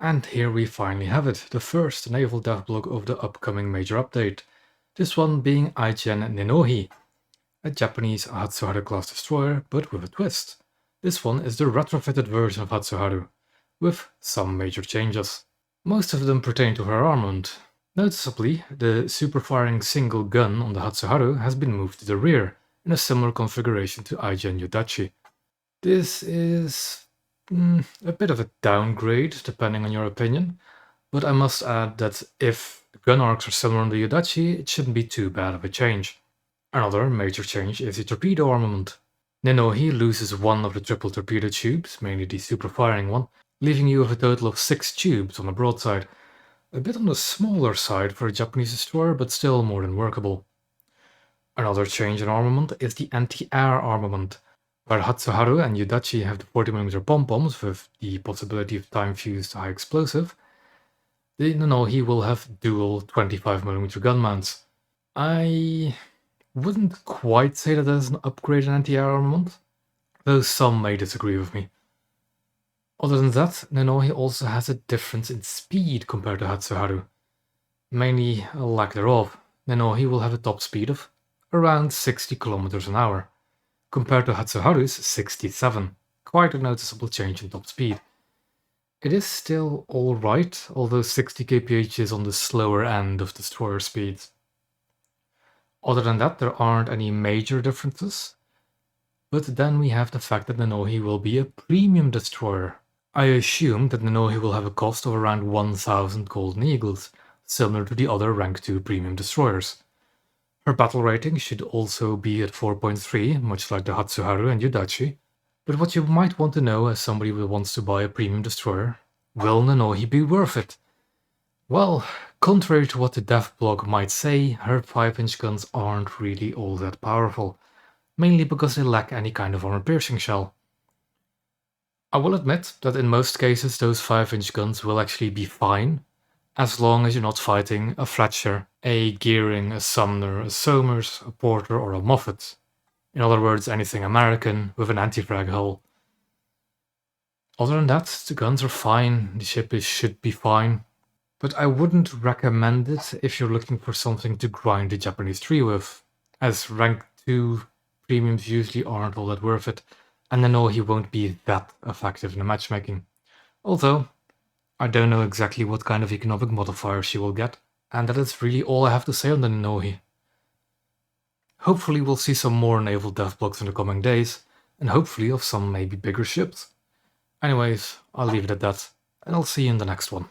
And here we finally have it, the first naval devblog of the upcoming major update. This one being IJN Nenohi, a Japanese Hatsuharu class destroyer, but with a twist. This one is the retrofitted version of Hatsuharu, with some major changes. Most of them pertain to her armament. Noticeably, the super-firing single gun on the Hatsuharu has been moved to the rear, in a similar configuration to IJN Yudachi. This is a bit of a downgrade, depending on your opinion, but I must add that if gun arcs are similar on the Yudachi, it shouldn't be too bad of a change. Another major change is the torpedo armament. Nenohi loses one of the triple torpedo tubes, mainly the super-firing one, leaving you with a total of 6 tubes on the broadside. A bit on the smaller side for a Japanese destroyer, but still more than workable. Another change in armament is the anti-air armament, where Hatsuharu and Yudachi have the 40mm pom-poms with the possibility of time-fused high explosive. The Nenohi will have dual 25mm gun mounts. I wouldn't quite say that is an upgrade in anti-air armament, though some may disagree with me. Other than that, Nenohi also has a difference in speed compared to Hatsuharu. Mainly a lack thereof. Nenohi will have a top speed of around 60 km an hour, compared to Hatsuharu's 67. Quite a noticeable change in top speed. It is still alright, although 60 kph is on the slower end of destroyer speeds. Other than that, there aren't any major differences. But then we have the fact that Nenohi will be a premium destroyer. I assume that Nenohi will have a cost of around 1000 Golden Eagles, similar to the other rank 2 premium destroyers. Her battle rating should also be at 4.3, much like the Hatsuharu and Yudachi. But what you might want to know as somebody who wants to buy a premium destroyer, will Nenohi be worth it? Well, contrary to what the devblog might say, her 5-inch guns aren't really all that powerful, mainly because they lack any kind of armor-piercing shell. I will admit that in most cases those 5-inch guns will actually be fine, as long as you're not fighting a Fletcher, a Gearing, a Sumner, a Somers, a Porter, or a Moffett. In other words, anything American with an anti-frag hull. Other than that, the guns are fine, the ship should be fine, but I wouldn't recommend it if you're looking for something to grind the Japanese tree with, as rank 2 premiums usually aren't all that worth it, and I know he won't be that effective in the matchmaking. Although, I don't know exactly what kind of economic modifier she will get, and that is really all I have to say on the Nenohi. Hopefully we'll see some more naval devblogs in the coming days, and hopefully of some maybe bigger ships. Anyways, I'll leave it at that, and I'll see you in the next one.